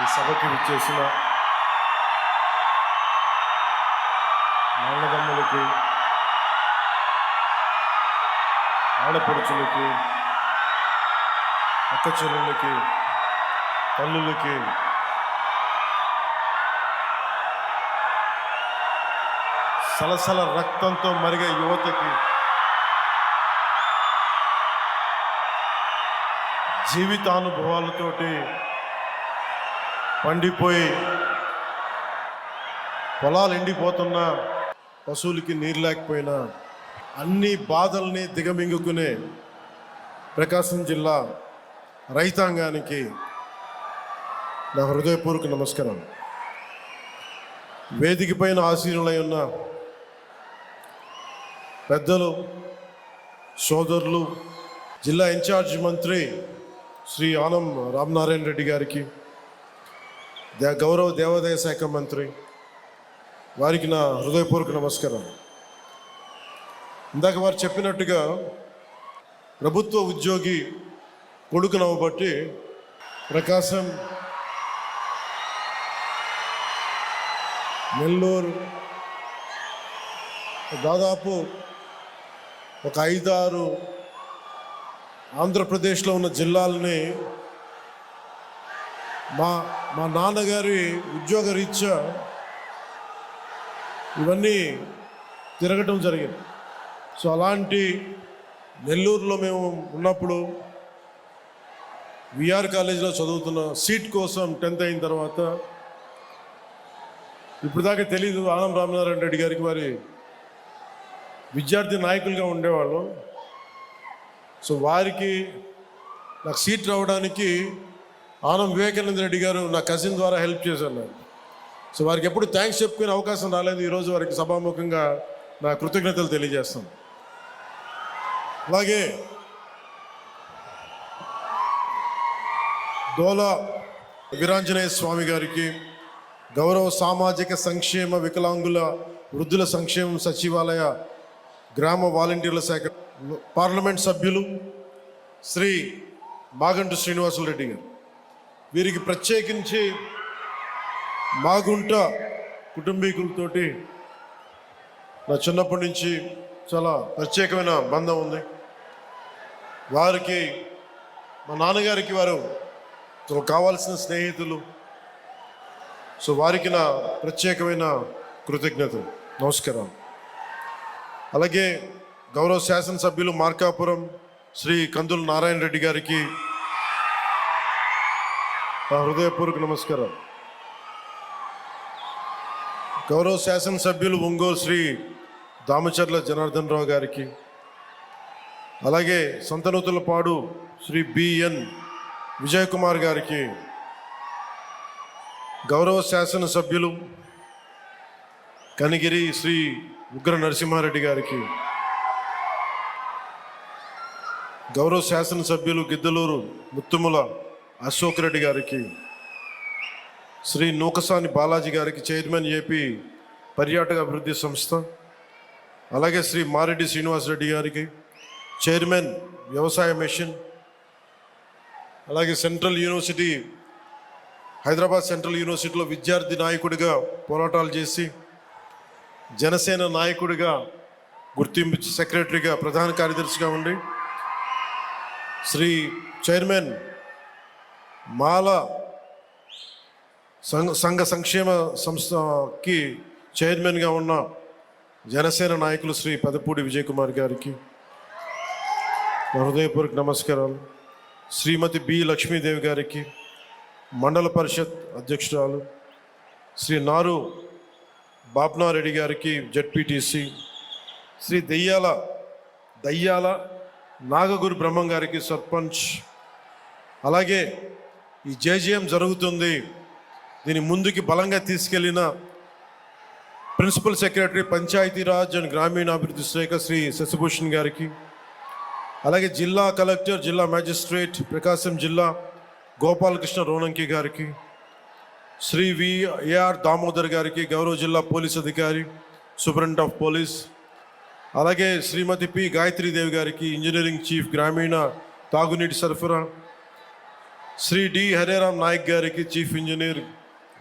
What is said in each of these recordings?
ఈ సభకి విచ్చేసిన నాన్నదమ్ములకి, ఆడపడుచులకి, అక్క చెల్లెళ్ళకి, తల్లులకి, సలసల రక్తంతో మరిగే యువతకి, జీవితానుభవాలతోటి పండిపోయి పొలాలు ఎండిపోతున్న పశువులకి నీరు లేకపోయినా అన్ని బాధల్ని దిగమింగుకునే ప్రకాశం జిల్లా రైతాంగానికి నా హృదయపూర్వక నమస్కారం. వేదిక పైన ఆశీనులై ఉన్న పెద్దలు, సోదరులు, జిల్లా ఇన్ఛార్జ్ మంత్రి శ్రీ ఆనం రామనారాయణ రెడ్డి గారికి, గౌరవ దేవాదాయ శాఖ మంత్రి వారికి నా హృదయపూర్వక నమస్కారం. ఇందాక వారు చెప్పినట్టుగా ప్రభుత్వ ఉద్యోగి కొడుకునవ్వబట్టి ప్రకాశం, నెల్లూరు దాదాపు ఒక 5-6 ఆంధ్రప్రదేశ్లో ఉన్న జిల్లాలని మా నాన్నగారి ఉద్యోగ రీత్యా ఇవన్నీ తిరగటం జరిగింది. సో అలాంటి నెల్లూరులో మేము ఉన్నప్పుడు విఆర్ కాలేజీలో చదువుతున్న సీట్ కోసం 10th అయిన తర్వాత ఇప్పుడు దాకా తెలీదు, ఆనం రామనారాయణ రెడ్డి గారికి వారి విద్యార్థి నాయకులుగా ఉండేవాళ్ళు. సో వారికి నాకు సీట్ రావడానికి ఆనం వివేకానంద రెడ్డి గారు నా కజిన్ ద్వారా హెల్ప్ చేశారు నాకు. సో వారికి ఎప్పుడు థ్యాంక్స్ చెప్పుకునే అవకాశం రాలేదు. ఈరోజు వారికి సభాముఖంగా నా కృతజ్ఞతలు తెలియజేస్తాను. అలాగే దోలా వీరాంజనేయ స్వామి గారికి, గౌరవ సామాజిక సంక్షేమ వికలాంగుల వృద్ధుల సంక్షేమ సచివాలయ గ్రామ వాలంటీర్ల శాఖ పార్లమెంట్ సభ్యులు శ్రీ మాగంటి శ్రీనివాసులు రెడ్డి గారు, వీరికి ప్రత్యేకించి మాగుంట కుటుంబీకులతోటి నా చిన్నప్పటి నుంచి చాలా ప్రత్యేకమైన బంధం ఉంది. వారికి, మా నాన్నగారికి వారు కావాల్సిన స్నేహితులు. సో వారికి నా ప్రత్యేకమైన కృతజ్ఞతలు, నమస్కారం. అలాగే గౌరవ శాసనసభ్యులు మార్కాపురం శ్రీ కందుల నారాయణ రెడ్డి గారికి నా హృదయపూర్వక నమస్కారం. గౌరవ శాసనసభ్యులు ఒంగోలు శ్రీ దామచర్ల జనార్దన్ రావు గారికి, అలాగే సంతనూతులపాడు శ్రీ బిఎన్ విజయ్ కుమార్ గారికి, గౌరవ శాసనసభ్యులు కనిగిరి శ్రీ ఉగ్ర నరసింహారెడ్డి గారికి, గౌరవ శాసనసభ్యులు గిద్దలూరు ముత్తుముల అశోక్ రెడ్డి గారికి, శ్రీ నూకసాని బాలాజీ గారికి, చైర్మన్ ఏపీ పర్యాటక అభివృద్ధి సంస్థ, అలాగే శ్రీ మారెడ్డి శ్రీనివాసరెడ్డి గారికి, చైర్మన్ వ్యవసాయ మిషన్, అలాగే సెంట్రల్ యూనివర్సిటీ, హైదరాబాద్ సెంట్రల్ యూనివర్సిటీలో విద్యార్థి నాయకుడిగా పోరాటాలు చేసి జనసేన నాయకుడిగా గుర్తింపు, సెక్రటరీగా, ప్రధాన కార్యదర్శిగా ఉండి శ్రీ చైర్మన్ మాల సంఘ సంక్షేమ సంస్థకి చైర్మన్గా ఉన్న జనసేన నాయకులు శ్రీ పెదపూడి విజయ్ కుమార్ గారికి నా హృదయపూర్వక నమస్కారాలు. శ్రీమతి బి లక్ష్మీదేవి గారికి, మండల పరిషత్ అధ్యక్షురాలు శ్రీ నారు బాప్నారెడ్డి గారికి, జెడ్పీటీసీ, శ్రీ దయ్యాల నాగగురు బ్రహ్మం గారికి, సర్పంచ్. అలాగే ఈ జేజేఎం జరుగుతుంది, దీన్ని ముందుకి బలంగా తీసుకెళ్లిన ప్రిన్సిపల్ సెక్రటరీ పంచాయతీరాజ్ అండ్ గ్రామీణాభివృద్ధి శాఖ శ్రీ శశిభూషణ్ గారికి, అలాగే జిల్లా కలెక్టర్, జిల్లా మ్యాజిస్ట్రేట్ ప్రకాశం జిల్లా గోపాలకృష్ణ రోనంకి గారికి, శ్రీ విఆర్ దామోదర్ గారికి, గౌరవ జిల్లా పోలీస్ అధికారి, సూపరింటెండెంట్ ఆఫ్ పోలీస్, అలాగే శ్రీమతి పి గాయత్రీదేవి గారికి, ఇంజనీరింగ్ చీఫ్, గ్రామీణ తాగునీటి సరఫరా, శ్రీ డి హరేరామ్ నాయక్ గారికి చీఫ్ ఇంజనీర్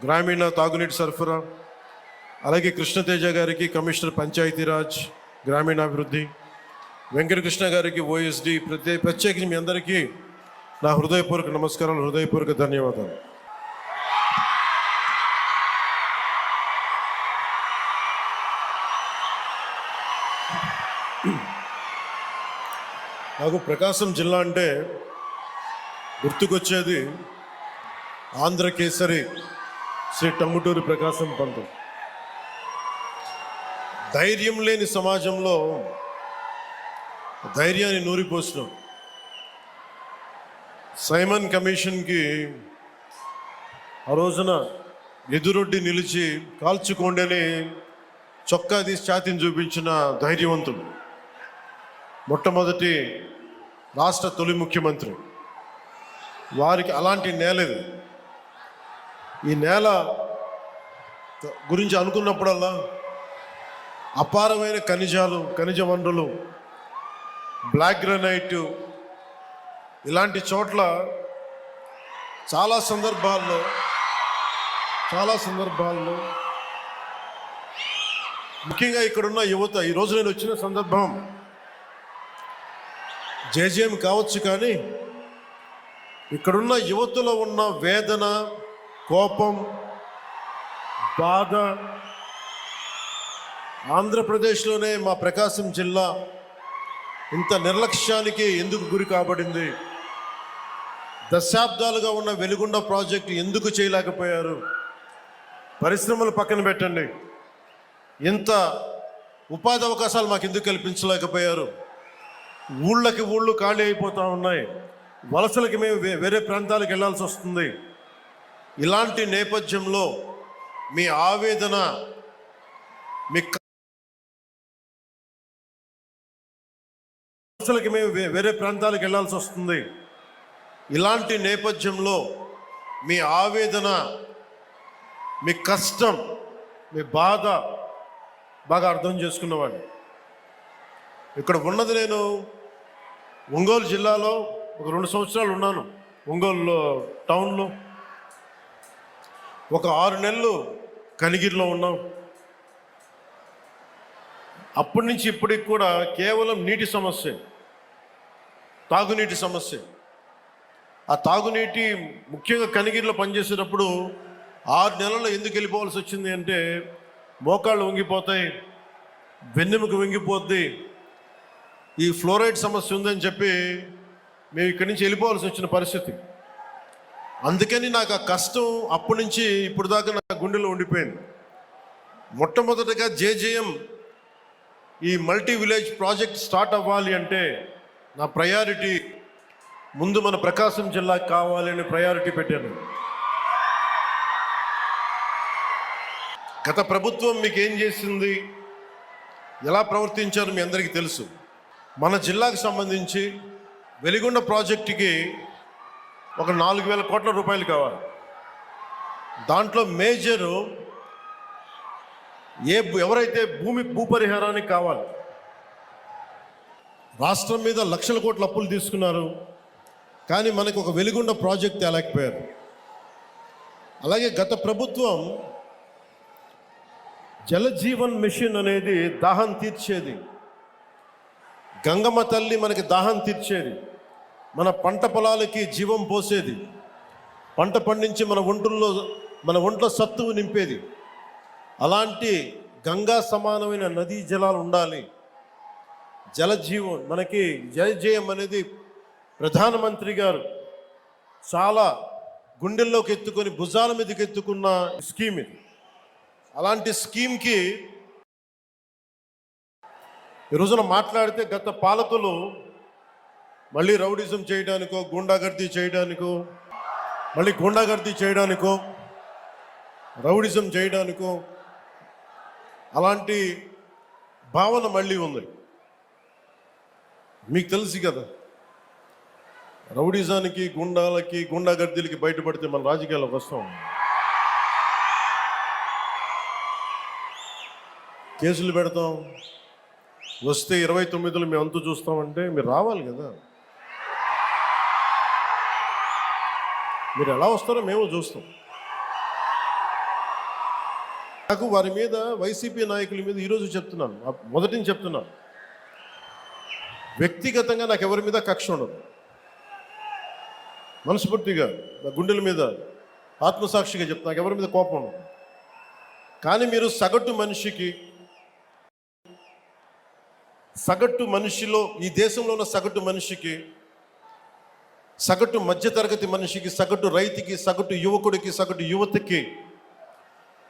గ్రామీణ తాగునీటి సరఫరా, అలాగే కృష్ణతేజ గారికి కమిషనర్ పంచాయతీరాజ్ గ్రామీణాభివృద్ధి, వెంకటకృష్ణ గారికి ఓఎస్డి, ప్రత్యేకించి మీ అందరికీ నా హృదయపూర్వక నమస్కారాలు, హృదయపూర్వక ధన్యవాదాలు. నాకు ప్రకాశం జిల్లా అంటే గుర్తుకొచ్చేది ఆంధ్ర కేసరి శ్రీ టంగుటూరి ప్రకాశం పంతులు. ధైర్యం లేని సమాజంలో ధైర్యాన్ని నూరిపోసిన సైమన్ కమిషన్కి ఆ రోజున ఎదురొడ్డి నిలిచి కాల్చుకోండని చొక్కా తీసి ఛాతీని చూపించిన ధైర్యవంతుడు, మొట్టమొదటి రాష్ట్ర తొలి ముఖ్యమంత్రి. వారికి అలాంటి నేల ఇది. ఈ నేల గురించి అనుకున్నప్పుడల్లా అపారమైన ఖనిజ వనరులు, బ్లాక్ గ్రానైట్, ఇలాంటి చోట్ల చాలా సందర్భాల్లో ముఖ్యంగా ఇక్కడున్న యువత, ఈరోజు నేను వచ్చిన సందర్భం జేజేఎం కావచ్చు, కానీ ఇక్కడున్న యువతలో ఉన్న వేదన, కోపం, బాధ, ఆంధ్రప్రదేశ్లోనే మా ప్రకాశం జిల్లా ఇంత నిర్లక్ష్యానికి ఎందుకు గురి కాబడింది, దశాబ్దాలుగా ఉన్న వెలుగొండ ప్రాజెక్టు ఎందుకు చేయలేకపోయారు, పరిశ్రమలు పక్కన పెట్టండి, ఇంత ఉపాధి అవకాశాలు మాకు ఎందుకు కల్పించలేకపోయారు, ఊళ్ళు ఖాళీ అయిపోతూ ఉన్నాయి, వలసలకి మేము వేరే ప్రాంతాలకు వెళ్ళాల్సి వస్తుంది. ఇలాంటి నేపథ్యంలో మీ ఆవేదన, మీ వలసలకి మేము వేరే ప్రాంతాలకు వెళ్ళాల్సి వస్తుంది. ఇలాంటి నేపథ్యంలో మీ ఆవేదన, మీ కష్టం, మీ బాధ బాగా అర్థం చేసుకున్నవాడిని. ఇక్కడ ఉన్నది నేను ఒంగోలు జిల్లాలో ఒక 2 సంవత్సరాలు ఉన్నాను. ఒంగోలు టౌన్లో ఒక 6 నెలలు కనిగిరిలో ఉన్నాం. అప్పటి నుంచి ఇప్పటికి కూడా కేవలం నీటి సమస్య, తాగునీటి సమస్య. ఆ తాగునీటి ముఖ్యంగా కనిగిరిలో పనిచేసేటప్పుడు 6 నెలల్లో ఎందుకు వెళ్ళిపోవాల్సి వచ్చింది అంటే, మోకాళ్ళు వంగిపోతాయి, వెన్నెముక వంగిపోద్ది, ఈ ఫ్లోరైడ్ సమస్య ఉందని చెప్పి మేము ఇక్కడి నుంచి వెళ్ళిపోవాల్సి వచ్చిన పరిస్థితి. అందుకని నాకు ఆ కష్టం అప్పటి నుంచి ఇప్పుడు దాకా నా గుండెలో ఉండిపోయింది. మొట్టమొదటిగా జేజేఎం ఈ మల్టీ విలేజ్ ప్రాజెక్ట్ స్టార్ట్ అవ్వాలి అంటే నా ప్రయారిటీ ముందు మన ప్రకాశం జిల్లాకి కావాలి అని ప్రయారిటీ పెట్టాను. గత ప్రభుత్వం మీకు ఏం చేసింది, ఎలా ప్రవర్తించారో మీ అందరికీ తెలుసు. మన జిల్లాకు సంబంధించి వెలిగొండ ప్రాజెక్టుకి ఒక 4,000 కోట్ల రూపాయలు కావాలి. దాంట్లో మేజరు ఎవరైతే భూపరిహారానికి కావాలి. రాష్ట్రం మీద లక్షల కోట్ల అప్పులు తీసుకున్నారు, కానీ మనకు ఒక వెలిగొండ ప్రాజెక్ట్ తేలేకపోయారు. అలాగే గత ప్రభుత్వం జలజీవన్ మిషన్ అనేది దాహం తీర్చేది, గంగమ్మ తల్లి మనకి దాహం తీర్చేది, మన పంట పొలాలకి జీవం పోసేది, పంట పండించి మన ఒంట్లో సత్తువు నింపేది. అలాంటి గంగా సమానమైన నదీ జలాలు ఉండాలి. జలజీవన్ మనకి జలజేయం అనేది ప్రధానమంత్రి గారు చాలా గుండెల్లోకి ఎత్తుకొని భుజాల మీదకి ఎత్తుకున్న స్కీమ్ ఇది. అలాంటి స్కీమ్కి ఈ రోజున మాట్లాడితే గత పాలకులు మళ్ళీ రౌడిజం చేయడానికో, గూండాగర్దీ చేయడానికో, రౌడిజం చేయడానికో అలాంటి భావన మళ్ళీ ఉంది. మీకు తెలుసు కదా, రౌడిజానికి, గూండాగర్దీలకి బయటపడితే మన రాజకీయాలకు వస్తాం, కేసులు పెడతాం, వస్తే 29లో మేము అంతు చూస్తామంటే మీరు రావాలి కదా. మీరు ఎలా వస్తారో మేము చూస్తాం. నాకు వారి మీద, వైసీపీ నాయకుల మీద ఈరోజు చెప్తున్నాను, మొదటి నుంచి చెప్తున్నాను, వ్యక్తిగతంగా నాకు ఎవరి మీద కక్ష ఉండదు. మనస్ఫూర్తిగా నా గుండెల మీద ఆత్మసాక్షిగా చెప్తా, నాకు ఎవరి మీద కోపం ఉండదు. కానీ మీరు సగటు మనిషిలో, ఈ దేశంలో ఉన్న సగటు మనిషికి, సగటు మధ్యతరగతి మనిషికి, సగటు రైతుకి, సగటు యువకుడికి, సగటు యువతకి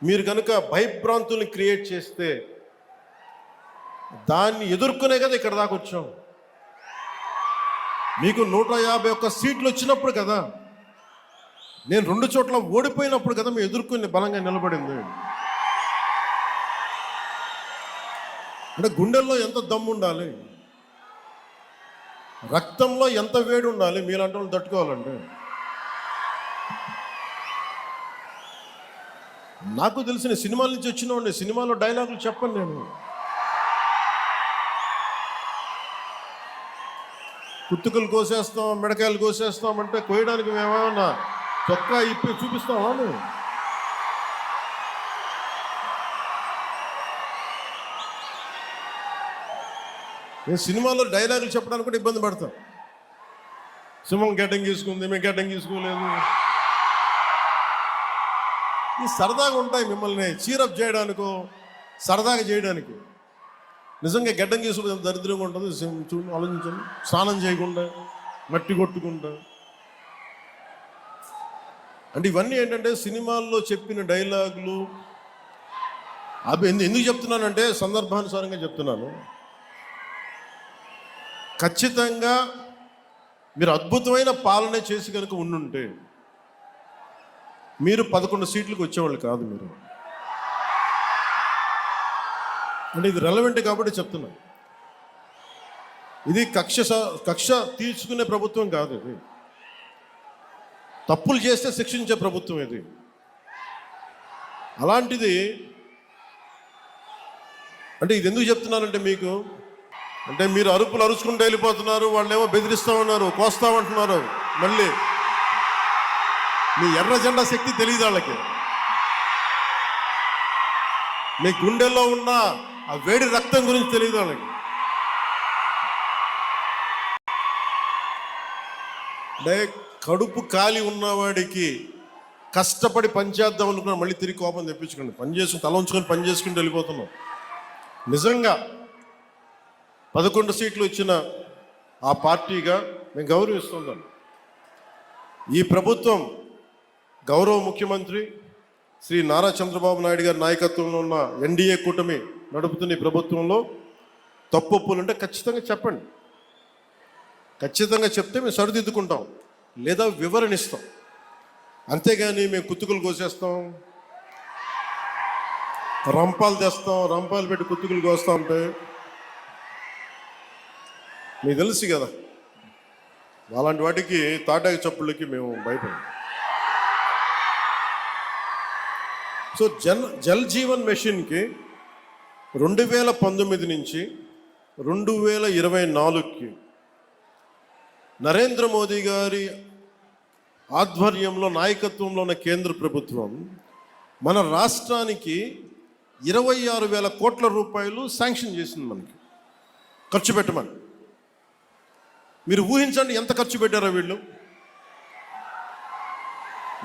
మీరు కనుక భయభ్రాంతుల్ని క్రియేట్ చేస్తే దాన్ని ఎదుర్కొనే కదా ఇక్కడ దాకా వచ్చాం. మీకు 151 సీట్లు వచ్చినప్పుడు కదా, నేను 2 చోట్ల ఓడిపోయినప్పుడు కదా మేము ఎదుర్కొని బలంగా నిలబడింది. అంటే గుండెల్లో ఎంత దమ్ము ఉండాలి, రక్తంలో ఎంత వేడి ఉండాలి మీలాంటి వాళ్ళు తట్టుకోవాలంటే. నాకు తెలిసిన సినిమాల నుంచి వచ్చినవాడిని, సినిమాలో డైలాగులు చెప్పను నేను. కుత్తుకలు కోసేస్తాం, మిడకాయలు కోసేస్తాం అంటే కోయడానికి మేమేమన్నా చొక్కా ఇప్పి చూపిస్తామా? నేను సినిమాలో డైలాగులు చెప్పడానికి కూడా ఇబ్బంది పడతాం. సింహం గడ్డం గీసుకుంది, మేము గడ్డం గీసుకోలేదు. ఈ సరదాగా ఉంటాయి మిమ్మల్ని చీరప్ చేయడానికో సరదాగా చేయడానికి. నిజంగా గడ్డం గీసుకుంటే దరిద్రంగా ఉంటుంది. చూడండి, ఆలోచించండి. స్నానం చేయకుండా, మట్టి కొట్టుకుంటా. అంటే ఇవన్నీ ఏంటంటే సినిమాల్లో చెప్పిన డైలాగులు. అవి ఎందుకు చెప్తున్నానంటే సందర్భానుసారంగా చెప్తున్నాను. ఖచ్చితంగా మీరు అద్భుతమైన పాలన చేసి కనుక ఉండుంటే మీరు 11 సీట్లకు వచ్చేవాళ్ళు కాదు. మీరు అంటే ఇది రెలవెంట్ కాబట్టి చెప్తున్నాను. ఇది కక్ష తీర్చుకునే ప్రభుత్వం కాదు. ఇది తప్పులు చేస్తే శిక్షించే ప్రభుత్వం ఇది. అలాంటిది అంటే ఇది ఎందుకు చెప్తున్నానంటే మీకు, అంటే మీరు అరుపులు అరుచుకుంటూ వెళ్ళిపోతున్నారు, వాళ్ళు ఏమో బెదిరిస్తామన్నారు, కోస్తామంటున్నారు. మళ్ళీ మీ ఎర్ర జెండా శక్తి తెలియదు వాళ్ళకి. మీ గుండెల్లో ఉన్న ఆ వేడి రక్తం గురించి తెలియదు వాళ్ళకి. అంటే కడుపు కాలి ఉన్నవాడికి కష్టపడి పనిచేద్దాం అనుకున్నా మళ్ళీ తిరిగి కోపం తెప్పించుకోండి. పని చేసుకుని తల ఉంచుకొని పని చేసుకుంటూ వెళ్ళిపోతున్నాం. నిజంగా 11 సీట్లు వచ్చిన ఆ పార్టీగా మేము గౌరవిస్తున్నాం. ఈ ప్రభుత్వం గౌరవ ముఖ్యమంత్రి శ్రీ నారా చంద్రబాబు నాయుడు గారి నాయకత్వంలో ఉన్న ఎన్డీఏ కూటమి నడుపుతున్న ఈ ప్రభుత్వంలో తప్పులుంటే ఖచ్చితంగా చెప్పండి. ఖచ్చితంగా చెప్తే మేము సరిదిద్దుకుంటాం, లేదా వివరణ ఇస్తాం. అంతేగాని మేము కుత్తుకులు కోసేస్తాం, రంపాలు తెస్తాం, రంపాలు పెట్టి కుత్తుకులు కోస్తాం అంటే మీకు తెలుసు కదా. అలాంటి వాటికి తాటాకి చప్పుళ్ళకి మేము భయపడం. సో జల్ జీవన్ మిషన్కి 2019 నుంచి 2024కి నరేంద్ర మోదీ గారి ఆధ్వర్యంలో నాయకత్వంలో ఉన్న కేంద్ర ప్రభుత్వం మన రాష్ట్రానికి 26,000 కోట్ల రూపాయలు శాంక్షన్ చేసింది, మనకి ఖర్చు పెట్టమని. మీరు ఊహించండి ఎంత ఖర్చు పెట్టారో వీళ్ళు.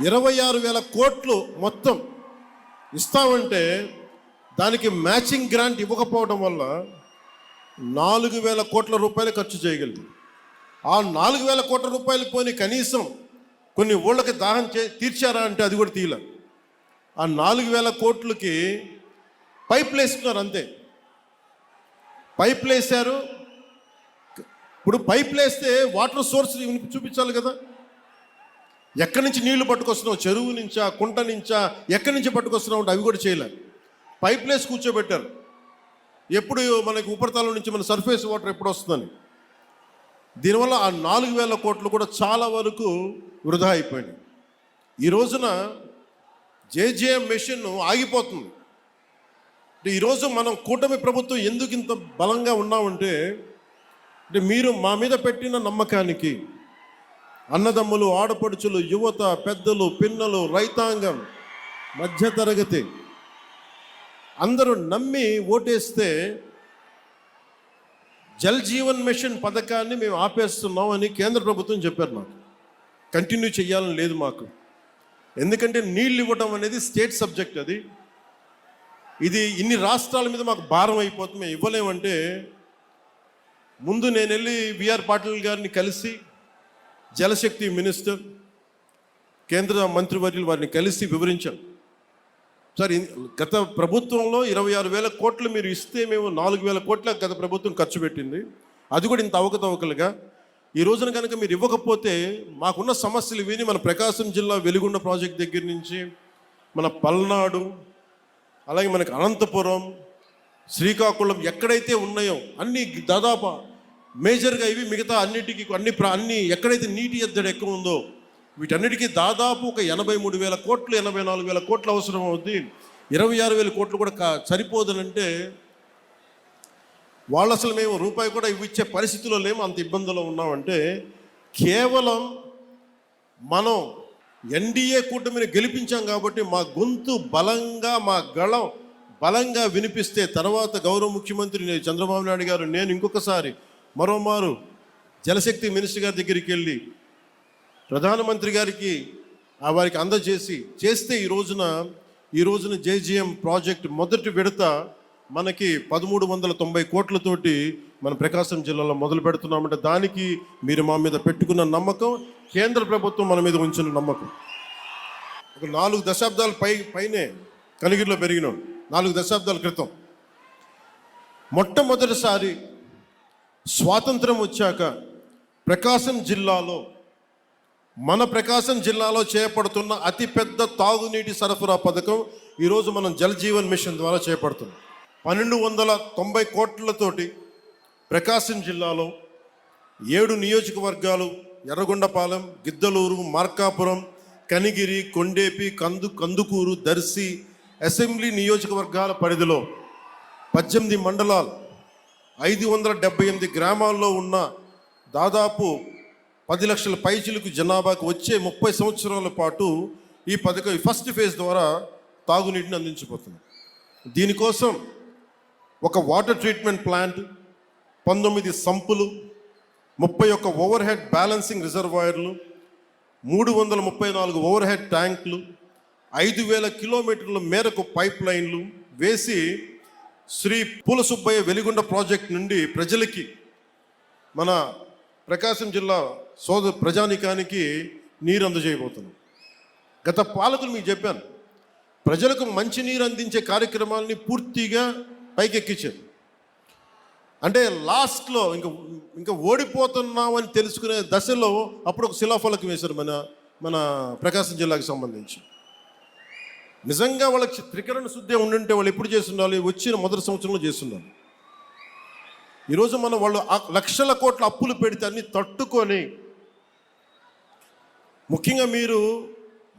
26,000 కోట్లు మొత్తం ఇస్తామంటే దానికి మ్యాచింగ్ గ్రాంట్ ఇవ్వకపోవడం వల్ల 4,000 కోట్ల రూపాయలు ఖర్చు చేయగలిగింది. ఆ 4,000 కోట్ల రూపాయలు పోని కనీసం కొన్ని ఊళ్ళకి దాహం తీర్చారా అంటే అది కూడా తీయలే. ఆ 4,000 కోట్లకి పైపులు వేసుకున్నారు, అంతే. పైపులు వేసారు. ఇప్పుడు పైపులు వేస్తే వాటర్ సోర్స్ చూపించాలి కదా. ఎక్కడి నుంచి నీళ్లు పట్టుకొస్తున్నావు, చెరువు నుంచా, కుంట నుంచా, ఎక్కడి నుంచి పట్టుకొస్తున్నావు అంటే అవి కూడా చేయలేదు. పైపులు వేసి కూర్చోబెట్టారు. ఎప్పుడు మనకి ఉపరితలం నుంచి మన సర్ఫేస్ వాటర్ ఎప్పుడు వస్తుందని. దీనివల్ల ఆ 4,000 కోట్లు కూడా చాలా వరకు వృధా అయిపోయింది. ఈ రోజున జేజేఎం మెషిన్ ఆగిపోతుంది. ఈరోజు మనం కూటమి ప్రభుత్వం ఎందుకు ఇంత బలంగా ఉన్నామంటే, అంటే మీరు మా మీద పెట్టిన నమ్మకానికి, అన్నదమ్ములు, ఆడపడుచులు, యువత, పెద్దలు, పిన్నలు, రైతాంగం, మధ్యతరగతి అందరూ నమ్మి ఓటేస్తే జల్ జీవన్ మిషన్ పథకాన్ని మేము ఆపేస్తున్నాం అని కేంద్ర ప్రభుత్వం చెప్పారు. మాకు కంటిన్యూ చేయాలని లేదు మాకు. ఎందుకంటే నీళ్ళు ఇవ్వడం అనేది స్టేట్ సబ్జెక్ట్. ఇది ఇన్ని రాష్ట్రాల మీద మాకు భారం అయిపోతుంది, మేము ఇవ్వలేమంటే ముందు నేను వెళ్ళి బిఆర్ పాటిల్ గారిని కలిసి, జలశక్తి మినిస్టర్, కేంద్ర మంత్రివర్యులు వారిని కలిసి వివరించాం. సార్, గత ప్రభుత్వంలో 26,000 కోట్లు మీరు ఇస్తే మేము 4,000 కోట్ల గత ప్రభుత్వం ఖర్చు పెట్టింది. అది కూడా ఇంత అవకతవకలుగా. ఈ రోజున కనుక మీరు ఇవ్వకపోతే మాకున్న సమస్యలు విని మన ప్రకాశం జిల్లా వెలిగొండ ప్రాజెక్ట్ దగ్గర నుంచి మన పల్నాడు, అలాగే మనకి అనంతపురం, శ్రీకాకుళం ఎక్కడైతే ఉన్నాయో అన్ని దాదాపు మేజర్గా ఇవి, మిగతా అన్నిటికీ అన్ని ఎక్కడైతే నీటి ఎద్దడి ఎక్కువ ఉందో వీటన్నిటికీ దాదాపు ఒక 83,000 కోట్లు 84,000 కోట్లు అవసరం అవుద్ది. 26,000 కోట్లు కూడా సరిపోదనంటే వాళ్ళు అసలు మేము రూపాయి కూడా ఇచ్చే పరిస్థితిలో లేము, అంత ఇబ్బందుల్లో ఉన్నామంటే కేవలం మనం ఎన్డీఏ కూటమిని గెలిపించాం కాబట్టి మా గొంతు బలంగా, మా గళం బలంగా వినిపిస్తే తర్వాత గౌరవ ముఖ్యమంత్రి చంద్రబాబు నాయుడు గారు, నేను ఇంకొకసారి మరోమారు జలశక్తి మినిస్టర్ గారి దగ్గరికి వెళ్ళి ప్రధానమంత్రి గారికి వారికి చేస్తే ఈ రోజున జేజీఎం ప్రాజెక్ట్ మొదటి విడత మనకి 1,390 కోట్లతోటి మన ప్రకాశం జిల్లాలో మొదలు పెడుతున్నామంటే దానికి మీరు మా మీద పెట్టుకున్న నమ్మకం, కేంద్ర ప్రభుత్వం మన మీద ఉంచిన నమ్మకం. ఒక 4 దశాబ్దాల పైనే కనిగిరిలో పెరిగినాం. 4 దశాబ్దాల క్రితం మొట్టమొదటిసారి స్వాతంత్రం వచ్చాక మన ప్రకాశం జిల్లాలో చేపడుతున్న అతిపెద్ద తాగునీటి సరఫరా పథకం ఈరోజు మనం జల్ జీవన్ మిషన్ ద్వారా చేపడుతున్నాం. 1,290 కోట్లతోటి ప్రకాశం జిల్లాలో 7 నియోజకవర్గాలు, ఎర్రగొండపాలెం, గిద్దలూరు, మార్కాపురం, కనిగిరి, కొండేపి, కందుకూరు, దర్శి అసెంబ్లీ నియోజకవర్గాల పరిధిలో 18 మండలాలు, 578 గ్రామాల్లో ఉన్న దాదాపు 10 లక్షల పైచిలకు జనాభాకు వచ్చే 30 సంవత్సరాల పాటు ఈ పథకం ఫస్ట్ ఫేజ్ ద్వారా తాగునీటిని అందించబోతుంది. దీనికోసం ఒక water treatment plant, 19 సంపులు, 31 over head balancing రిజర్వాయర్లు, 334 ఓవర్ హెడ్ ట్యాంకులు, 5,000 కిలోమీటర్ల మేరకు పైప్ లైన్లు వేసి శ్రీ పూల సుబ్బయ్య వెలిగొండ ప్రాజెక్ట్ నుండి ప్రజలకి, మన ప్రకాశం జిల్లా ప్రజానికానికి నీరు అందజేయబోతున్నాం. గత పాలకులు మీకు చెప్పాను, ప్రజలకు మంచి నీరు అందించే కార్యక్రమాలని పూర్తిగా పైకెక్కించారు. అంటే లాస్ట్లో ఇంకా ఓడిపోతున్నామని తెలుసుకునే దశలో అప్పుడు ఒక శిలాఫలకం వేశారు మన ప్రకాశం జిల్లాకు సంబంధించి. నిజంగా వాళ్ళకి త్రికరణ శుద్ధి ఉండుంటే వాళ్ళు ఎప్పుడు చేస్తుండాలి? వచ్చిన మొదటి సంవత్సరంలో చేస్తుండాలి. ఈరోజు వాళ్ళు లక్షల కోట్ల అప్పులు పెడితే అన్ని తట్టుకొని, ముఖ్యంగా మీరు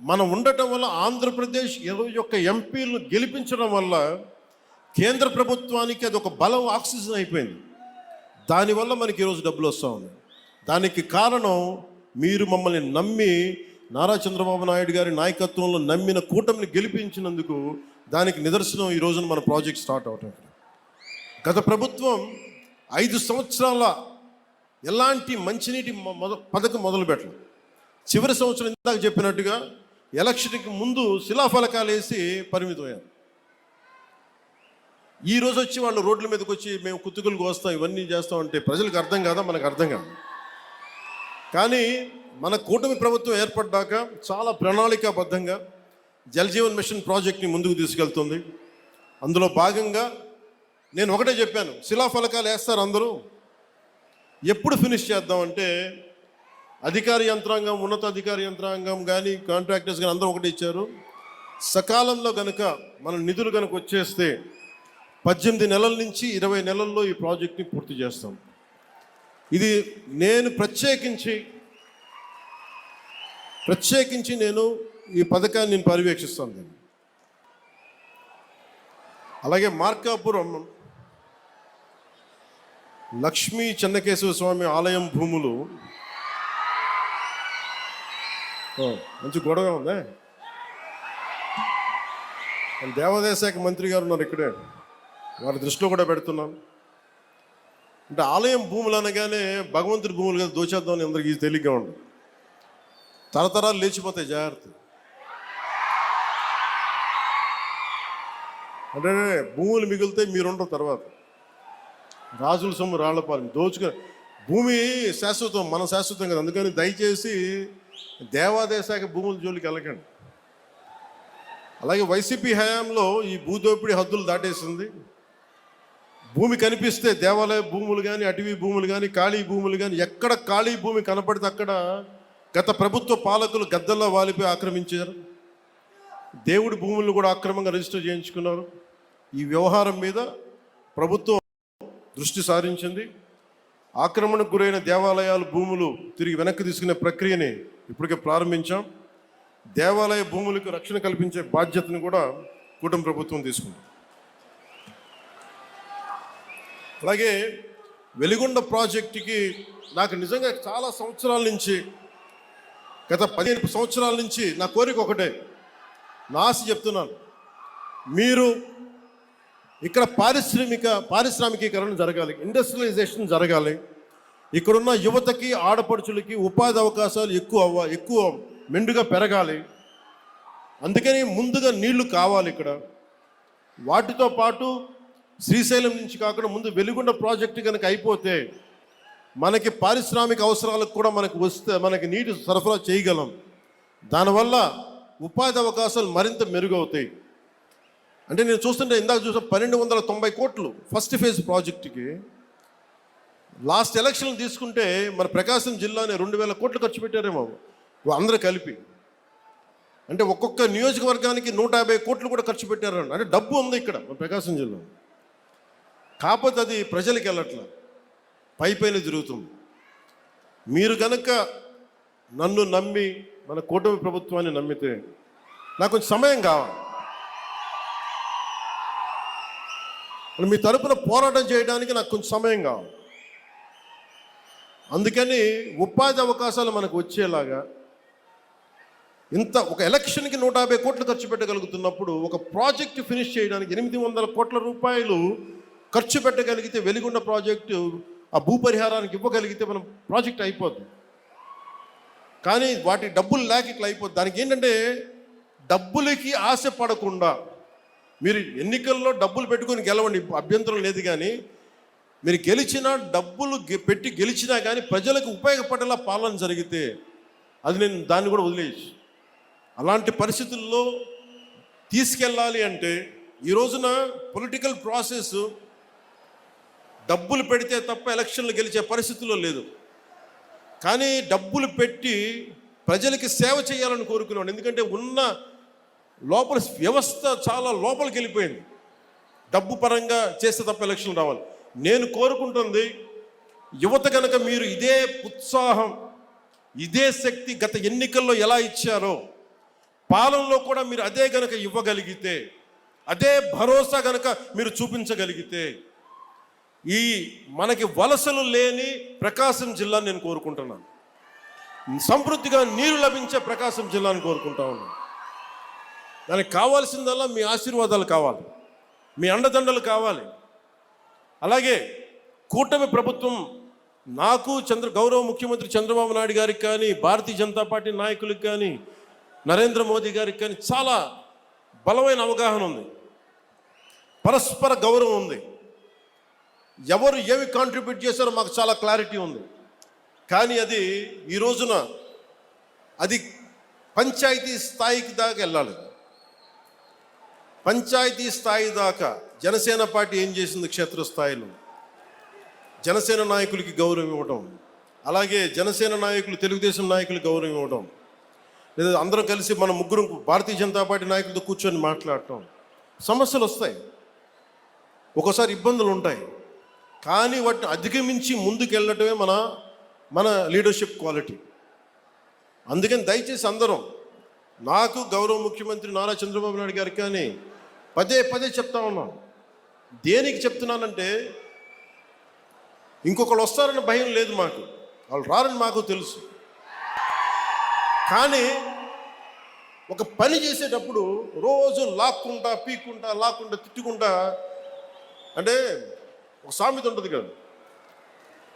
మనం ఉండటం వల్ల ఆంధ్రప్రదేశ్ 21 ఎంపీలను గెలిపించడం వల్ల కేంద్ర ప్రభుత్వానికి అది ఒక బలం, ఆక్సిజన్ అయిపోయింది. దానివల్ల మనకి ఈరోజు డబ్బులు వస్తూ ఉన్నాయి. దానికి కారణం మీరు మమ్మల్ని నమ్మి, నారా చంద్రబాబు నాయుడు గారి నాయకత్వంలో నమ్మిన కూటమిని గెలిపించినందుకు దానికి నిదర్శనం ఈ రోజున మన ప్రాజెక్ట్ స్టార్ట్ అవటం. గత ప్రభుత్వం 5 సంవత్సరాల ఎలాంటి మంచినీటి పథకం మొదలు పెట్టలేదు. చివరి సంవత్సరం ఇందాక చెప్పినట్టుగా ఎలక్షన్కి ముందు శిలాఫలకాలు వేసి పరిమితమయ్యారు. ఈ రోజు వచ్చి వాళ్ళు రోడ్ల మీదకి వచ్చి మేము కుతుకులు కోస్తాం, ఇవన్నీ చేస్తామంటే ప్రజలకు అర్థం కాదా? మనకు అర్థం కాదు. కానీ మన కూటమి ప్రభుత్వం ఏర్పడ్డాక చాలా ప్రణాళికాబద్ధంగా జల్ జీవన్ మిషన్ ప్రాజెక్ట్ని ముందుకు తీసుకెళ్తుంది. అందులో భాగంగా నేను ఒకటే చెప్పాను, శిలాఫలకాలు వేస్తారు అందరూ, ఎప్పుడు ఫినిష్ చేద్దామంటే అధికార యంత్రాంగం, ఉన్నతాధికార యంత్రాంగం కానీ కాంట్రాక్టర్స్ కానీ అందరూ ఒకటి ఇచ్చారు, సకాలంలో కనుక మన నిధులు కనుక వచ్చేస్తే 18 నెలల నుంచి 20 నెలల్లో ఈ ప్రాజెక్ట్ని పూర్తి చేస్తాం. ఇది నేను ప్రత్యేకించి నేను ఈ పథకాన్ని నేను పర్యవేక్షిస్తాను. అలాగే మార్కాపురం లక్ష్మీ చెన్నకేశవ స్వామి ఆలయం భూములు మంచి గొడవ ఉందా? దేవాదాయ శాఖ మంత్రి గారు ఉన్నారు ఇక్కడే, వారి దృష్టిలో కూడా పెడుతున్నాను. అంటే ఆలయం భూములు అనగానే భగవంతుడి భూములు కదా దోచేద్దామని అందరికీ తేలిగ్గా ఉండదు. తరతరాలు లేచిపోతాయి, జాగ్రత్త. అంటే భూములు మిగిలితే మీరుంటారు తర్వాత. రాజుల సొమ్ము రాళ్లపాలెం దోచుకొని భూమి శాశ్వతం, మన శాశ్వతం కదా. అందుకని దయచేసి దేవాదాయ శాఖ భూముల జోలికి వెళ్ళకండి. అలాగే వైసీపీ హయాంలో ఈ భూదోపిడీ హద్దులు దాటేసింది. భూమి కనిపిస్తే దేవాలయ భూములు కానీ, అటవీ భూములు కానీ, ఖాళీ భూములు కానీ, ఎక్కడ ఖాళీ భూమి కనపడితే అక్కడ గత ప్రభుత్వ పాలకులు గద్దల్లో వాలిపోయి ఆక్రమించారు. దేవుడి భూములను కూడా అక్రమంగా రిజిస్టర్ చేయించుకున్నారు. ఈ వ్యవహారం మీద ప్రభుత్వం దృష్టి సారించింది. ఆక్రమణకు గురైన దేవాలయాల భూములు తిరిగి వెనక్కి తీసుకునే ప్రక్రియని ఇప్పటికే ప్రారంభించాం. దేవాలయ భూములకు రక్షణ కల్పించే బాధ్యతను కూడా కూటమి ప్రభుత్వం తీసుకుంది. అలాగే వెలిగొండ ప్రాజెక్టుకి నాకు నిజంగా చాలా సంవత్సరాల నుంచి, గత 15 సంవత్సరాల నుంచి నా కోరిక ఒకటే, నా ఆశ చెప్తున్నాను. మీరు ఇక్కడ పారిశ్రామికీకరణ జరగాలి, ఇండస్ట్రియలైజేషన్ జరగాలి. ఇక్కడున్న యువతకి, ఆడపడుచులకి ఉపాధి అవకాశాలు ఎక్కువ మెండుగా పెరగాలి. అందుకని ముందుగా నీళ్లు కావాలి ఇక్కడ. వాటితో పాటు శ్రీశైలం నుంచి కాకుండా ముందు వెలిగొండ ప్రాజెక్టు కనుక అయిపోతే మనకి పారిశ్రామిక అవసరాలకు కూడా మనకి నీటి సరఫరా చేయగలం. దానివల్ల ఉపాధి అవకాశాలు మరింత మెరుగవుతాయి. అంటే నేను చూస్తుంటే ఇందాక చూసిన 1290 కోట్లు ఫస్ట్ ఫేజ్ ప్రాజెక్టుకి. లాస్ట్ ఎలక్షన్లు తీసుకుంటే మన ప్రకాశం జిల్లానే 2000 కోట్లు ఖర్చు పెట్టారేమో అందరూ కలిపి. అంటే ఒక్కొక్క నియోజకవర్గానికి 150 కోట్లు కూడా ఖర్చు పెట్టారు. అంటే డబ్బు ఉంది ఇక్కడ మన ప్రకాశం జిల్లా. కాకపోతే అది ప్రజలకు వెళ్ళట్లా, పైపైన జరుగుతుంది. మీరు కనుక నన్ను నమ్మి మన కూటమి ప్రభుత్వాన్ని నమ్మితే నాకు కొంచెం సమయం కావాలి. మీ తరపున పోరాటం చేయడానికి నాకు కొంచెం సమయం కావాలి. అందుకని ఉపాధి అవకాశాలు మనకు వచ్చేలాగా ఒక ఎలక్షన్కి 150 కోట్లు ఖర్చు పెట్టగలుగుతున్నప్పుడు ఒక ప్రాజెక్టు ఫినిష్ చేయడానికి 800 కోట్ల రూపాయలు ఖర్చు పెట్టగలిగితే వెలిగొండ ప్రాజెక్టు ఆ భూపరిహారానికి ఇవ్వగలిగితే మనం ప్రాజెక్ట్ అయిపోద్ది. కానీ వాటి డబ్బులు లేక ఇట్లా అయిపోద్ది. దానికి ఏంటంటే డబ్బులకి ఆశ పడకుండా, మీరు ఎన్నికల్లో డబ్బులు పెట్టుకొని గెలవండి, అభ్యంతరం లేదు. కానీ మీరు గెలిచినా, డబ్బులు పెట్టి గెలిచినా కానీ ప్రజలకు ఉపయోగపడేలా పాలన జరిగితే అది నేను దాన్ని కూడా వదిలేసి, అలాంటి పరిస్థితుల్లో తీసుకెళ్ళాలి అంటే ఈ రోజున పొలిటికల్ ప్రాసెస్ డబ్బులు పెడితే తప్ప ఎలక్షన్లు గెలిచే పరిస్థితుల్లో లేదు. కానీ డబ్బులు పెట్టి ప్రజలకి సేవ చేయాలని కోరుకున్నాను. ఎందుకంటే ఉన్న లోపల వ్యవస్థ చాలా లోపలికి వెళ్ళిపోయింది. డబ్బు పరంగా చేస్తే తప్ప ఎలక్షన్లు రావాలి. నేను కోరుకుంటుంది యువత కనుక మీరు ఇదే ఉత్సాహం, ఇదే శక్తి గత ఎన్నికల్లో ఎలా ఇచ్చారో పాలనలో కూడా మీరు అదే కనుక ఇవ్వగలిగితే, అదే భరోసా కనుక మీరు చూపించగలిగితే ఈ మనకి వలసలు లేని ప్రకాశం జిల్లాని నేను కోరుకుంటున్నాను. సమృద్ధిగా నీరు లభించే ప్రకాశం జిల్లాని కోరుకుంటా ఉన్నాను. దానికి కావాల్సిందల్లా మీ ఆశీర్వాదాలు కావాలి, మీ అండదండలు కావాలి. అలాగే కూటమి ప్రభుత్వం నాకు గౌరవ ముఖ్యమంత్రి చంద్రబాబు నాయుడు గారికి కానీ, భారతీయ జనతా పార్టీ నాయకులకు కానీ, నరేంద్ర మోదీ గారికి కానీ చాలా బలమైన అవగాహన ఉంది, పరస్పర గౌరవం ఉంది. ఎవరు ఏమి కాంట్రిబ్యూట్ చేశారో మాకు చాలా క్లారిటీ ఉంది. కానీ అది ఈ రోజున అది పంచాయతీ స్థాయికి దాకా వెళ్ళాలి. పంచాయతీ స్థాయి దాకా జనసేన పార్టీ ఏం చేసింది, క్షేత్రస్థాయిలో జనసేన నాయకులకి గౌరవం ఇవ్వడం, అలాగే జనసేన నాయకులు తెలుగుదేశం నాయకులకు గౌరవం ఇవ్వడం, లేదా అందరం కలిసి మన ముగ్గురు భారతీయ జనతా పార్టీ నాయకులతో కూర్చొని మాట్లాడటం. సమస్యలు వస్తాయి, ఒక్కోసారి ఇబ్బందులు ఉంటాయి, కానీ వాటిని అధిగమించి ముందుకు వెళ్ళటమే మన లీడర్షిప్ క్వాలిటీ. అందుకని దయచేసి అందరం, నాకు గౌరవ ముఖ్యమంత్రి నారా చంద్రబాబు నాయుడు గారికి కానీ పదే చెప్తా ఉన్నాను. దేనికి చెప్తున్నానంటే ఇంకొకళ్ళు వస్తారన్న భయం లేదు మాకు, వాళ్ళు రారని మాకు తెలుసు. కానీ ఒక పని చేసేటప్పుడు రోజు లాక్కుంటా పీక్కుంటా లాక్కుంటా తిట్టుకుంటా, అంటే ఒక సామెత ఉంటుంది కదా,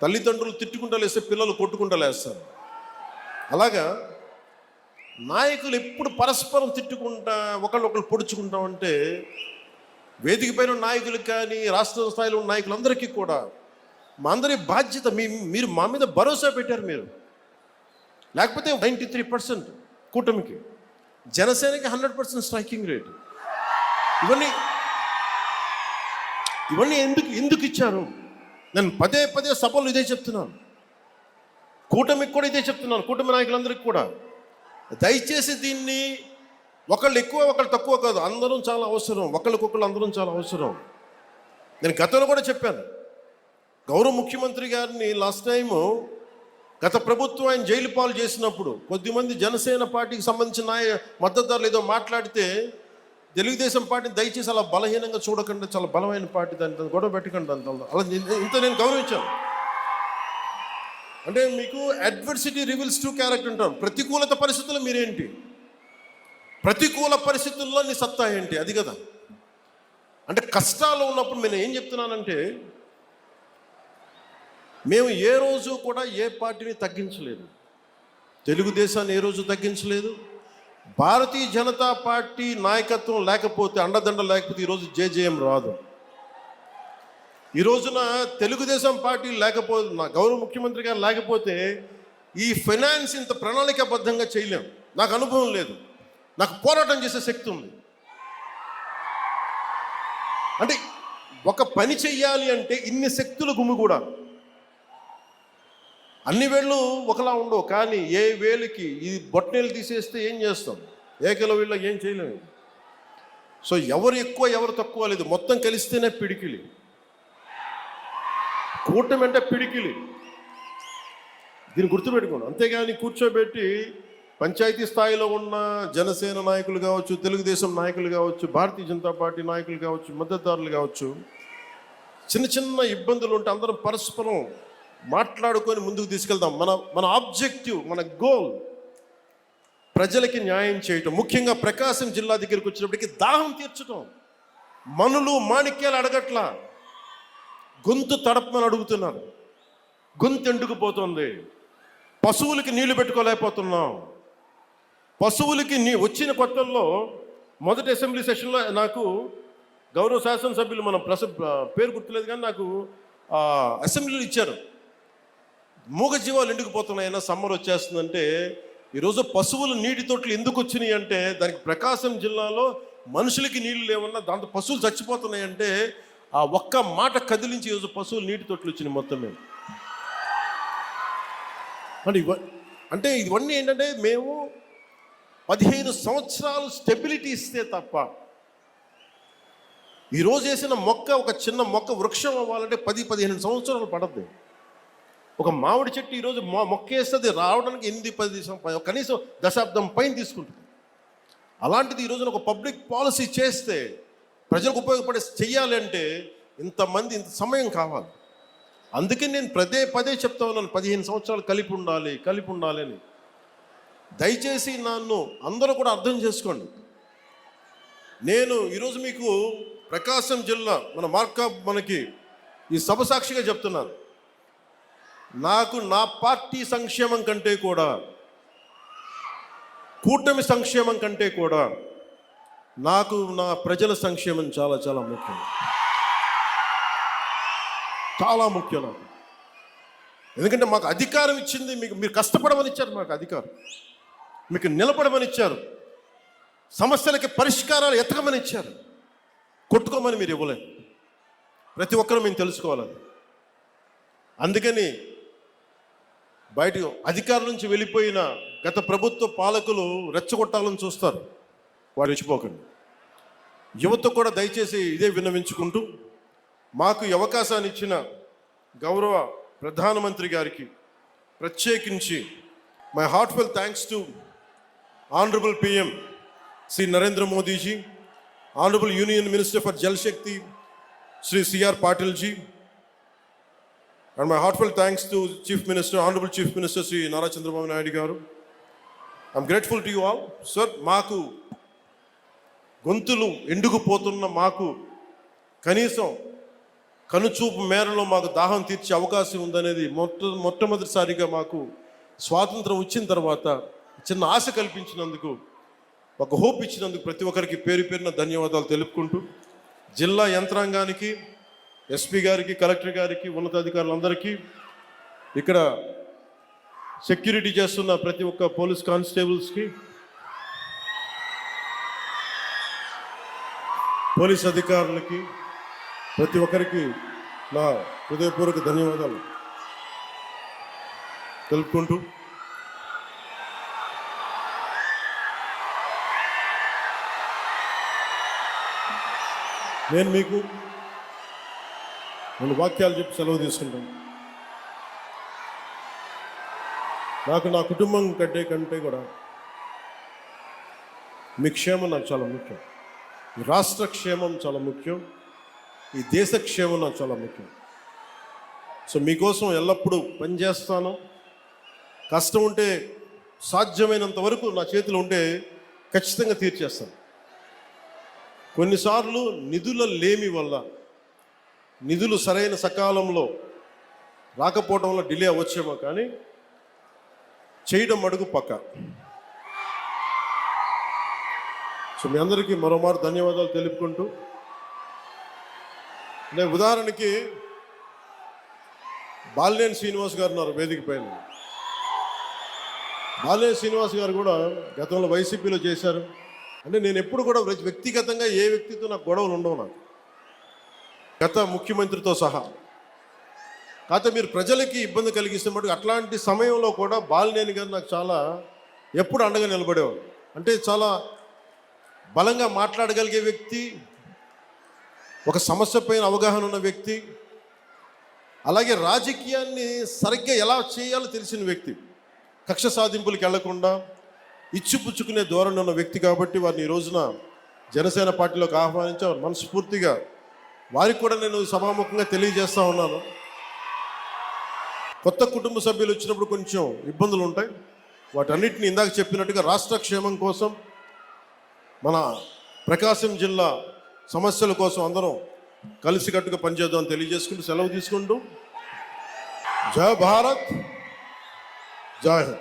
తల్లిదండ్రులు తిట్టుకుంటా లేస్తే పిల్లలు కొట్టుకుంటా లేస్తారు. అలాగా నాయకులు ఎప్పుడు పరస్పరం తిట్టుకుంటా ఒకళ్ళు పొడుచుకుంటామంటే, వేదిక పైన నాయకులకు కానీ రాష్ట్ర స్థాయిలో ఉన్న నాయకులందరికీ కూడా మా అందరి బాధ్యత, మీరు మా మీద భరోసా పెట్టారు. మీరు లేకపోతే 93% కూటమికి, జనసేనకి 100% స్ట్రైకింగ్ రేటు. ఇవన్నీ ఎందుకు ఇచ్చారు? నేను పదే సభలు ఇదే చెప్తున్నాను, కూటమికి కూడా ఇదే చెప్తున్నాను, కూటమి నాయకులందరికీ కూడా. దయచేసి దీన్ని ఒకళ్ళు ఎక్కువ ఒకళ్ళు తక్కువ కాదు, అందరం చాలా అవసరం, ఒకళ్ళకొకళ్ళు అందరం చాలా అవసరం. నేను గతంలో కూడా చెప్పాను, గౌరవ ముఖ్యమంత్రి గారిని లాస్ట్ టైము గత ప్రభుత్వం ఆయన జైలు పాలు చేసినప్పుడు కొద్దిమంది జనసేన పార్టీకి సంబంధించిన మద్దతుదారులు ఏదో మాట్లాడితే, తెలుగుదేశం పార్టీని దయచేసి అలా బలహీనంగా చూడకుండా, చాలా బలమైన పార్టీ, దాని గొడవ పెట్టకండి అలా ఇంత నేను గౌరవించాను. అంటే మీకు అడ్వర్సిటీ రివీల్స్ ట్రూ క్యారెక్టర్ అంటారు. ప్రతికూలత పరిస్థితుల్లో మీరేంటి, ప్రతికూల పరిస్థితుల్లో నీ సత్తా ఏంటి, అది కదా. అంటే కష్టాలు ఉన్నప్పుడు నేను ఏం చెప్తున్నానంటే, మేము ఏ రోజు కూడా ఏ పార్టీని తగ్గించలేదు, తెలుగుదేశాన్ని ఏ రోజు తగ్గించలేదు. భారతీయ జనతా పార్టీ నాయకత్వం లేకపోతే, అండదండ లేకపోతే ఈరోజు జేజేఎం రాదు. ఈ రోజున తెలుగుదేశం పార్టీ లేకపోతే, నా గౌరవ ముఖ్యమంత్రి గారు లేకపోతే ఈ ఫైనాన్స్ ఇంత ప్రణాళికాబద్ధంగా చేయలేం. నాకు అనుభవం లేదు, నాకు పోరాటం చేసే శక్తి ఉంది. అంటే ఒక పని చెయ్యాలి అంటే ఇన్ని శక్తులు గుమిగూడా. అన్ని వేళ్ళు ఒకలా ఉండవు, కానీ ఏ వేలుకి ఈ బొట్టనేలు తీసేస్తే ఏం చేస్తాం, ఏకల వీళ్ళ ఏం చేయలేము. సో ఎవరు ఎక్కువ ఎవరు తక్కువ లేదు, మొత్తం కలిస్తేనే పిడికిలి. కూటమి అంటే పిడికిలి, దీన్ని గుర్తుపెట్టుకోండి. అంతేగాని కూర్చోబెట్టి పంచాయతీ స్థాయిలో ఉన్న జనసేన నాయకులు కావచ్చు, తెలుగుదేశం నాయకులు కావచ్చు, భారతీయ జనతా పార్టీ నాయకులు కావచ్చు, మద్దతుదారులు కావచ్చు, చిన్న ఇబ్బందులు ఉంటే అందరం పరస్పరం మాట్లాడుకొని ముందుకు తీసుకెళ్దాం. మన ఆబ్జెక్టివ్, మన గోల్ ప్రజలకి న్యాయం చేయటం. ముఖ్యంగా ప్రకాశం జిల్లా దగ్గరికి వచ్చినప్పటికీ దాహం తీర్చడం. మనులు మాణిక్యాలు అడగట్లా, గొంతు తడపమని అడుగుతున్నారు. గొంతు ఎండుకుపోతుంది, పశువులకి నీళ్లు పెట్టుకోలేకపోతున్నాం. పశువులకి వచ్చిన కొత్తల్లో మొదటి అసెంబ్లీ సెషన్లో నాకు గౌరవ శాసనసభ్యులు, మన పేరు గుర్తులేదు కానీ, నాకు అసెంబ్లీలో ఇచ్చారు, మూగజీవాలు ఎండుకుపోతున్నాయన్నా సమ్మర్ వచ్చేస్తుందంటే. ఈరోజు పశువులు నీటి తొట్లు ఎందుకు వచ్చినాయి అంటే, దానికి ప్రకాశం జిల్లాలో మనుషులకి నీళ్లు లేవన్నా దాంతో పశువులు చచ్చిపోతున్నాయంటే, ఆ ఒక్క మాట కదిలించి ఈరోజు పశువులు నీటి తొట్లు వచ్చినాయి మొత్తం మేము. అంటే ఇవన్నీ ఏంటంటే, మేము 15 సంవత్సరాలు స్టెబిలిటీ ఇస్తే తప్ప, ఈరోజు వేసిన మొక్క, ఒక చిన్న మొక్క వృక్షం అవ్వాలంటే 10-15 సంవత్సరాలు పడద్దు. ఒక మామిడి చెట్టు ఈరోజు మొక్క వేస్తుంది రావడానికి 8-10 కనీసం దశాబ్దం పైన తీసుకుంటుంది. అలాంటిది ఈరోజున ఒక పబ్లిక్ పాలసీ చేస్తే, ప్రజలకు ఉపయోగపడే చెయ్యాలి అంటే ఇంతమంది, ఇంత సమయం కావాలి. అందుకే నేను పదే చెప్తా ఉన్నాను, 15 సంవత్సరాలు కలిపి ఉండాలి అని. దయచేసి నన్ను అందరూ కూడా అర్థం చేసుకోండి. నేను ఈరోజు మీకు ప్రకాశం జిల్లా మనకి ఈ సభ సాక్షిగా చెప్తున్నాను, నాకు నా పార్టీ సంక్షేమం కంటే కూడా, కూటమి సంక్షేమం కంటే కూడా నాకు నా ప్రజల సంక్షేమం చాలా చాలా ముఖ్యం, చాలా ముఖ్యం నాకు. ఎందుకంటే మాకు అధికారం ఇచ్చింది, మీరు కష్టపడమని ఇచ్చారు, మాకు అధికారం, మీకు నిలబడమని ఇచ్చారు, సమస్యలకి పరిష్కారాలు ఎతకమని ఇచ్చారు, కొట్టుకోమని మీరు ఇవ్వలేదు. ప్రతి ఒక్కరూ మేము తెలుసుకోవాలి. అందుకని బయట అధికారం నుంచి వెళ్ళిపోయిన గత ప్రభుత్వ పాలకులు రెచ్చగొట్టాలని చూస్తారు, వాడు రెచ్చిపోకండి. యువత కూడా దయచేసి ఇదే విన్నవించుకుంటూ, మాకు ఈ అవకాశాన్ని ఇచ్చిన గౌరవ ప్రధానమంత్రి గారికి ప్రత్యేకించి my heartful thanks to honourable PM Shri Narendra Modiji, honourable union minister for Jal Shakti Shri CR Patil ji, and my heartfelt thanks to Chief Minister, Honorable Chief Minister Sri Nara Chandrababu Naidu garu, I'm grateful to you all. Sir, మాకు గొంతులు ఎండుకుపోతున్న మాకు కనీసం కనుచూపు మేరలో మాకు దాహం తీర్చే అవకాశం ఉందనేది మొట్టమొదటిసారిగా మాకు స్వాతంత్రం వచ్చిన తర్వాత చిన్న ఆశ కల్పించినందుకు, ఒక హోప్ ఇచ్చినందుకు ప్రతి ఒక్కరికి పేరు పేరున ధన్యవాదాలు తెలుపుకుంటూ, జిల్లా యంత్రాంగానికి, ఎస్పీ గారికి, కలెక్టర్ గారికి, ఉన్నతాధికారులందరికీ, ఇక్కడ సెక్యూరిటీ చేస్తున్న ప్రతి ఒక్క పోలీస్ కానిస్టేబుల్స్కి, పోలీస్ అధికారులకి, ప్రతి ఒక్కరికి నా హృదయపూర్వక ధన్యవాదాలు తెలుపుకుంటూ, నేను మీకు 2 వాక్యాలు చెప్పి సెలవు తీసుకుంటాను. నాకు నా కుటుంబం కంటే కూడా మీ క్షేమం నాకు చాలా ముఖ్యం. ఈ రాష్ట్ర క్షేమం చాలా ముఖ్యం. ఈ దేశ క్షేమం నాకు చాలా ముఖ్యం. సో మీకోసం ఎల్లప్పుడూ పనిచేస్తాను. కష్టం ఉంటే సాధ్యమైనంత వరకు నా చేతిలో ఉంటే ఖచ్చితంగా తీర్చేస్తాను. కొన్నిసార్లు నిధుల లేమి వల్ల, నిధులు సరైన సకాలంలో రాకపోవడం వల్ల డిలే అవ్వచ్చేమో, కానీ చేయడం అడుగు పక్క. సో మీ అందరికీ మరోమారు ధన్యవాదాలు తెలుపుకుంటూ, నేను ఉదాహరణకి బాలినేని శ్రీనివాస్ గారు ఉన్నారు వేదిక పైన. బాలినేని శ్రీనివాస్ గారు కూడా గతంలో వైసీపీలో చేశారు. అంటే నేను ఎప్పుడు కూడా వ్యక్తిగతంగా ఏ వ్యక్తితో నాకు గొడవలు ఉండవు, నాకు గత ముఖ్యమంత్రితో సహా. కాకపోతే మీరు ప్రజలకి ఇబ్బంది కలిగిస్తే మటుకు అట్లాంటి సమయంలో కూడా బాలినేని గారు నాకు చాలా ఎప్పుడు అండగా నిలబడేవారు. అంటే చాలా బలంగా మాట్లాడగలిగే వ్యక్తి, ఒక సమస్య పైన అవగాహన ఉన్న వ్యక్తి, అలాగే రాజకీయాన్ని సరిగ్గా ఎలా చేయాలో తెలిసిన వ్యక్తి, కక్ష సాధింపులకు వెళ్లకుండా ఇచ్చిపుచ్చుకునే ధోరణి ఉన్న వ్యక్తి. కాబట్టి వారిని ఈ రోజున జనసేన పార్టీలోకి ఆహ్వానించారు. మనస్ఫూర్తిగా వారికి కూడా నేను సభాముఖంగా తెలియజేస్తూ ఉన్నాను. కొత్త కుటుంబ సభ్యులు వచ్చినప్పుడు కొంచెం ఇబ్బందులు ఉంటాయి. వాటన్నిటిని ఇందాక చెప్పినట్టుగా రాష్ట్ర క్షేమం కోసం, మన ప్రకాశం జిల్లా సమస్యల కోసం అందరం కలిసికట్టుగా పనిచేద్దామని తెలియజేసుకుంటూ సెలవు తీసుకుంటూ, జై భారత్, జై హింద్.